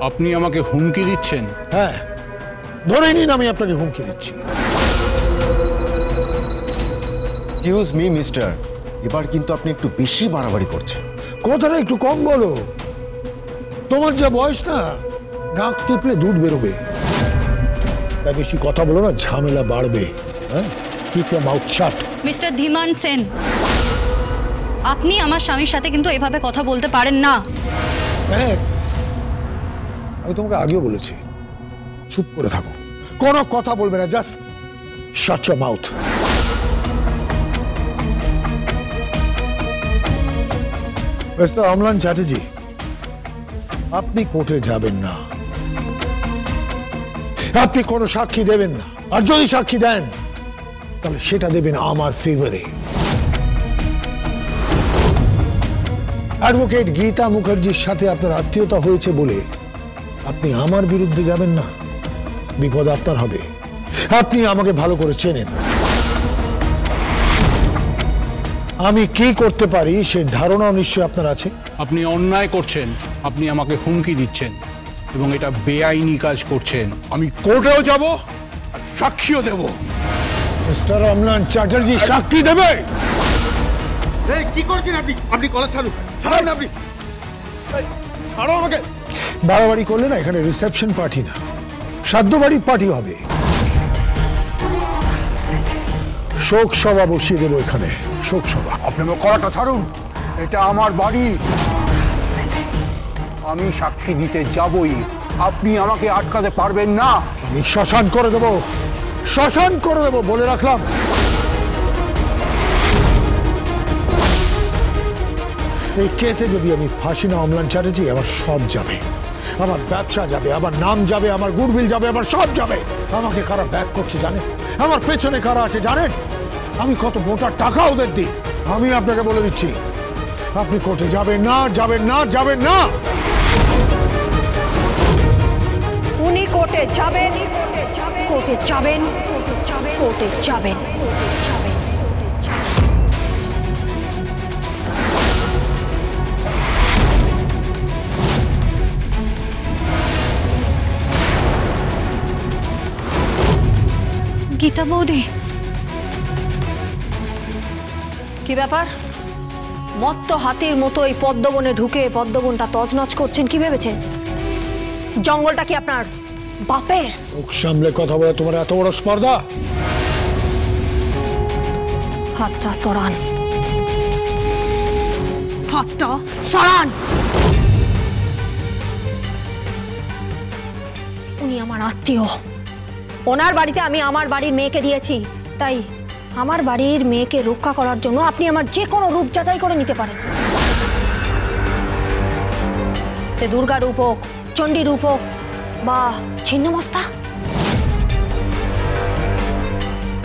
আপনি আমাকে হুমকি দিচ্ছেন? হ্যাঁ, ধরে নিন আমি আপনাকে হুমকি দিচ্ছি। এক্সকিউজ মি মিস্টার, এবার কিন্তু আপনি একটু বেশি বাড়াবাড়ি করছেন। কথাটা একটু কম বলো। তোমার যা বয়স না, নাক টিপলে দুধ বেরোবে। তাই বেশি কথা বলো না, ঝামেলা বাড়বে। হ্যাঁ, keep your mouth shut. Mister Dhiman Sen, আপনি আমার স্বামীর সাথে কিন্তু এভাবে কথা বলতে পারেন না। হ্যাঁ, আমি তোমাকে আগেও বলেছি চুপ করে থাকো, কোনো কথা বলবে না, just shut your mouth. Mister Amlan Chatterjee, আপনি কোর্টে যাবেন না, আপনি কোনো সাক্ষী দেবেন না, আর যদি সাক্ষী দেন তাহলে সেটা দেবেন আমার ফেভারে। অ্যাডভোকেট গীতা মুখার্জির সাথে আপনার আত্মীয়তা হয়েছে বলে আপনি আমার বিরুদ্ধে যাবেন না, বিপদ আপনার হবে। আপনি আমাকে ভালো করে চেনেন, আমি কি করতে পারি সে ধারণাও নিশ্চয়ই আপনার আছে। আপনি অন্যায় করছেন, আপনি আমাকে হুমকি দিচ্ছেন এবং এটা বেআইনি কাজ করছেন। আমি কোর্টেও যাব আর সাক্ষীও দেব। মিস্টার অম্লান চ্যাটার্জি সাক্ষী দেবে। কি করছেন আপনি? আপনি কলার ছাড়ুন, ছাড়ুন আপনি, ছাড়ো আমাকে। বাড়াবাড়ি করলে না, এখানে রিসেপশন পার্টি না, সাধ্য বাড়ির পার্টি হবে। শোক সভা বসিয়ে দেবো এখানে, শোক সভা। আপনি আমার কলাটা ছাড়ুন, এটা আমার বাড়ি, আমি সাক্ষী দিতে যাবই, আপনি আমাকে আটকাতে পারবেন না। আমি শ্মশান করে দেবো, শ্মশান করে দেবো বলে রাখলাম। এই কেসে যদি আমি ফাঁসি না অম্লান চ্যাটার্জি, আমার সব যাবে, আমার ব্যবসা যাবে, আমার নাম যাবে, আমার গুডউইল যাবে, আমার সব যাবে। আমাকে কারা ব্যাক করছে জানেন? আমার পেছনে কারা আছে জানেন? আমি কত মোটা টাকা ওদের দিই। আমি আপনাকে বলে দিচ্ছি, আপনি কোর্টে যাবেন না, যাবেন না, যাবেন না। উনি কোর্টে যাবেন, কোর্টে যাবেন, কোর্টে যাবেন। গীতা বৌদি, কি ব্যাপার? মত্ত হাতির মতো এই পদ্মবনে ঢুকে পদ্মবনটা তছনছ করছেন, কি ভেবেছেন জঙ্গলটা কি আপনার বাপের? মুখ সামলে কথা বলে তোমার এত বড় স্পর্ধা? হাতটা সরান, হাতটা সরান। উনি আমার আত্মীয়, ওনার বাড়িতে আমি আমার বাড়ির মেয়েকে দিয়েছি, তাই আমার বাড়ির মেয়েকে রক্ষা করার জন্য আপনি আমার যে কোনো রূপ যাচাই করে নিতে পারেন। সে দুর্গা রূপ হোক, চণ্ডী রূপ হোক বা ছিন্নমস্তা।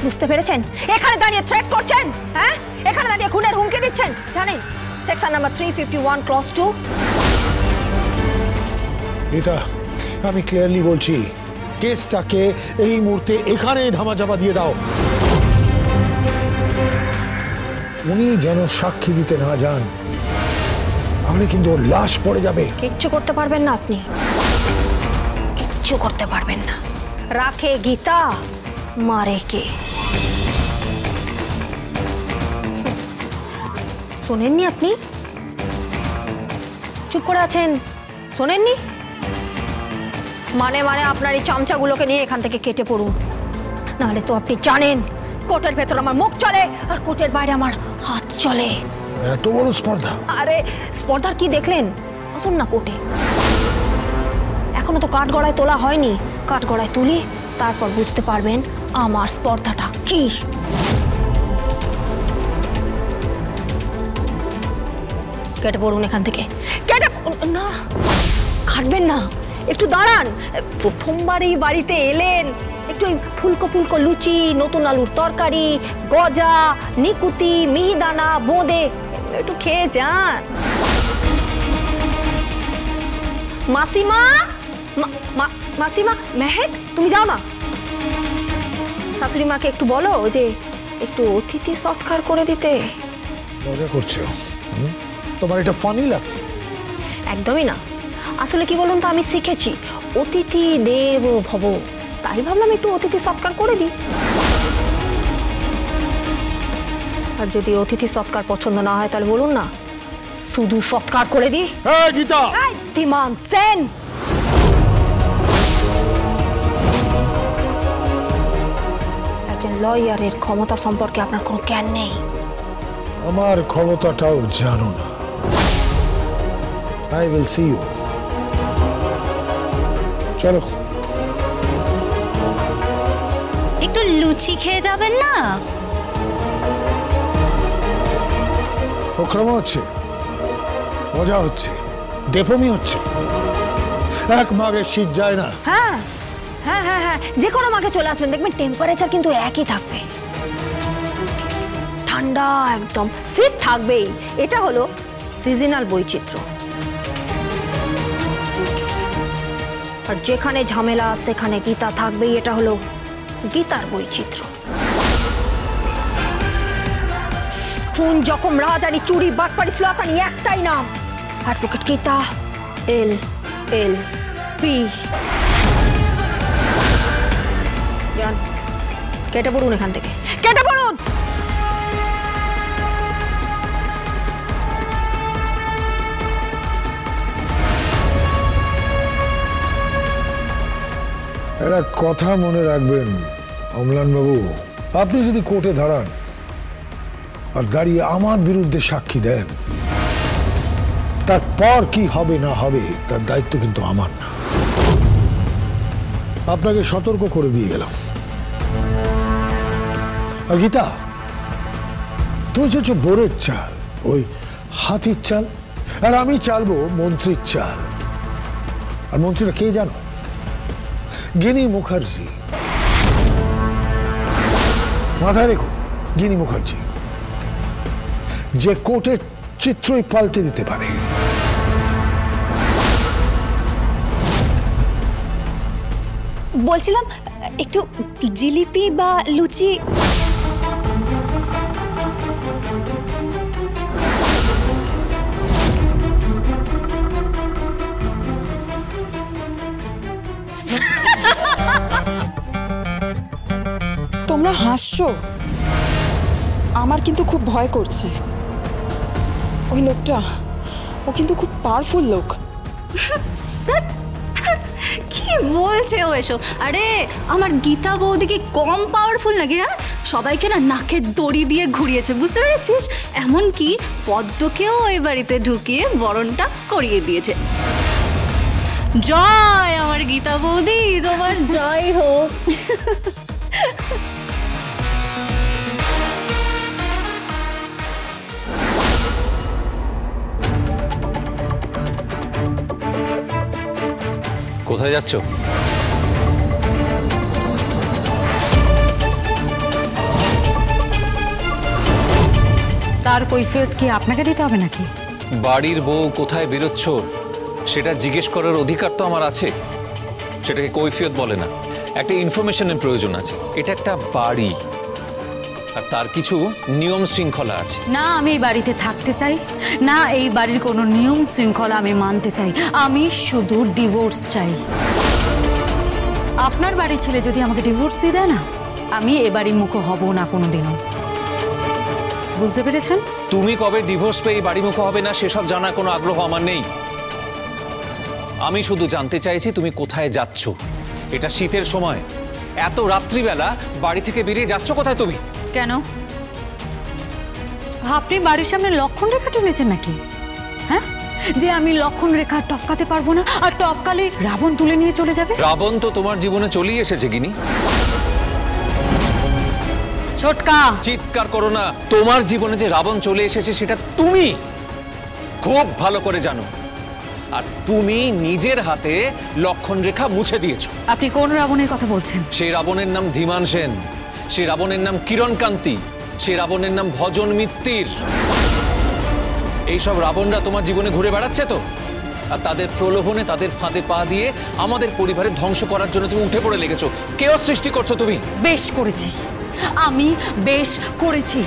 বুঝতে পেরেছেন? এখানে দাঁড়িয়ে থ্রেট করছেন, হ্যাঁ? এখানে দাঁড়িয়ে খুনের হুমকি দিচ্ছেন, জানেন সেকশন নাম্বার 351 ক্লজ 2। এটা আমি ক্লিয়ারলি বলছি, কেসটাকে এই মুহূর্তে এখানে ধামাচাপা দিয়ে দাও। উনি যেন সাক্ষী দিতে না যান, তাহলে কিন্তু ওর লাশ পড়ে যাবে। কিচ্ছু করতে পারবেন না আপনি, কিচ্ছু করতে পারবেন না। রাখে গীতা, মারে কে? শোনেননি আপনি? চুপ করে আছেন, শোনেননি? মানে আপনার এই চামচাগুলোকে নিয়ে এখান থেকে কেটে পড়ুন, নাহলে তো আপনি জানেন কোর্টের ভেতর আমার মুখ চলে আর কোর্টের বাইরে আমার হাত চলে। এত বড় স্পর্ধা? আরে স্পর্ধার কি দেখলেন? আসুন না কোর্টে, এখনো তো কাঠগড়ায় তোলা হয়নি, কাঠগড়ায় তুলি, তারপর বুঝতে পারবেন আমার স্পর্ধাটা কি। কেটে পড়ুন এখান থেকে, কেটে না, খাটবেন না, একটু দাঁড়ান। প্রথমবার এই বাড়িতে এলেন, একটু ফুলকো ফুলকো লুচি, নতুন আলুর তরকারি, গজা, নিকুতি, মিহিদানা, বোঁদে একটু খেয়ে যান। মাসিমা, মাসিমা, মেহেক তুমি যাও না, শাশুড়ি মাকে একটু বলো যে একটু অতিথি সৎকার করে দিতে। মজা করছো? তোমার এটা ফানি লাগছে? একদমই না, আসলে কি বলুন তো, আমি শিখেছি অতিথি দেব ভব, তাই ভাবলাম একটু অতিথি সৎকার করে দিই। আর যদি অতিথি সৎকার পছন্দ না হয় তাহলে বলুন না, শুধু সৎকার করে দিই। হ্যাঁ গীতা, ধীমান সেন, একজন লয়ারের ক্ষমতা সম্পর্কে আপনার কোনো জ্ঞান নেই। আমার ক্ষমতাটাও জানো না। I will see you. চলো। একটু লুচি খেয়ে যাবেন না? প্রোগ্রাম হচ্ছে, মজা হচ্ছে, দেপমি হচ্ছে, এক মাঘে শীত যায় না। হ্যাঁ হ্যাঁ হ্যাঁ হ্যাঁ, যে কোনো মাকে চলে আসবেন, দেখবেন টেম্পারেচার কিন্তু একই থাকবে, ঠান্ডা একদম, শীত থাকবেই। এটা হলো সিজনাল বৈচিত্র্য। আর যেখানে ঝামেলা সেখানে গীতা থাকবেই, এটা হলো গীতার বৈচিত্র্য। খুন, জখম, রাহাজানি, চুরি, বাটপাড়ি, শ্লীলতাহানি, একটাই নাম, অ্যাডভোকেট গীতা LLP। যান, কেটে পড়ুন এখান থেকে, কেটে পড়ুন। একটা কথা মনে রাখবেন অম্লান বাবু, আপনি যদি কোর্টে দাঁড়ান আর দাঁড়িয়ে আমার বিরুদ্ধে সাক্ষী দেন, তারপর কি হবে না হবে তার দায়িত্ব কিন্তু আমার না। আপনাকে সতর্ক করে দিয়ে গেলাম। আর গীতা, তুমি হচ্ছে বোরের চাল, ওই হাতির চাল, আর আমি চালবো মন্ত্রীর চাল। আর মন্ত্রীরা কে জানো? গিনি মুখার্জি। মাথায় রেখো, গিনি মুখার্জি, যে কোর্টের চিত্রই পাল্টে দিতে পারে। বলছিলাম একটু জিলিপি বা লুচি। তোমরা হাসছো, আমার কিন্তু খুব ভয় করছে। ওই লোকটা, ও কিন্তু খুব পাওয়ারফুল লোক। কি বলছে ও এসব? আরে আমার গীতা বৌদি কি কম পাওয়ারফুল নাকি? হ্যাঁ, সবাইকে না নাকে দড়ি দিয়ে ঘুরিয়েছে, বুঝতে পেরেছিস? এমনকি পদ্মকেও ওই বাড়িতে ঢুকিয়ে বরণটা করিয়ে দিয়েছে। জয় আমার গীতা বৌদি, তোমার জয় হোক। কোথায় যাচ্ছ? তার কৈফিয়ত কি আপনাকে দিতে হবে নাকি? বাড়ির বউ কোথায় বেরোচ্ছ সেটা জিজ্ঞেস করার অধিকার তো আমার আছে। সেটাকে কৈফিয়ত বলে না, একটা ইনফরমেশনের প্রয়োজন আছে। এটা একটা বাড়ি, আর তার কিছু নিয়ম শৃঙ্খলা আছে। না আমি এই বাড়িতে থাকতে চাই, না এই বাড়ির কোনো নিয়ম শৃঙ্খলা আমি মানতে চাই। আমি শুধু ডিভোর্স চাই। আপনার বাড়ির ছেলে যদি আমাকে ডিভোর্স দিয়ে দেয় না, আমি এ বাড়ির মুখো হব না কোনোদিনও। বুঝতে পেরেছেন? তুমি কবে ডিভোর্স পেয়ে বাড়ি মুখ হবে না সেসব জানার কোনো আগ্রহ আমার নেই। আমি শুধু জানতে চাইছি তুমি কোথায় যাচ্ছ। এটা শীতের সময়, এত রাত্রিবেলা বাড়ি থেকে বেরিয়ে যাচ্ছ কোথায় তুমি? কেন, আপনি বাড়ির সামনে লক্ষণ রেখা টেনেছেন নাকি? হ্যাঁ, যে আমি লক্ষণ রেখা টপকাতে পারবো না, আর টপকালে রাবণ তুলে নিয়ে চলে যাবে। রাবণ তো তোমার জীবনে চলেই এসেছে গিনি। ছোটকা, চিৎকার করো না। তোমার জীবনে যে রাবণ চলে এসেছে সেটা তুমি খুব ভালো করে জানো, আর তুমি নিজের হাতে লক্ষণ রেখা মুছে দিয়েছো। আপনি কোন রাবণের কথা বলছেন? সেই রাবণের নাম ধীমান সেন, সেই রাবণের নাম কিরণ কান্তি, সেই রাবণের নাম ভজন মিত্তির। এইসব রাবণরা তোমার জীবনে ঘুরে বেড়াচ্ছে তো, আর তাদের প্রলোভনে, তাদের ফাঁদে পা দিয়ে আমাদের পরিবারের ধ্বংস করার জন্য তুমি উঠে পড়ে লেগেছো। কেউ সৃষ্টি করছো তুমি। বেশ করেছি, আমি বেশ করেছি।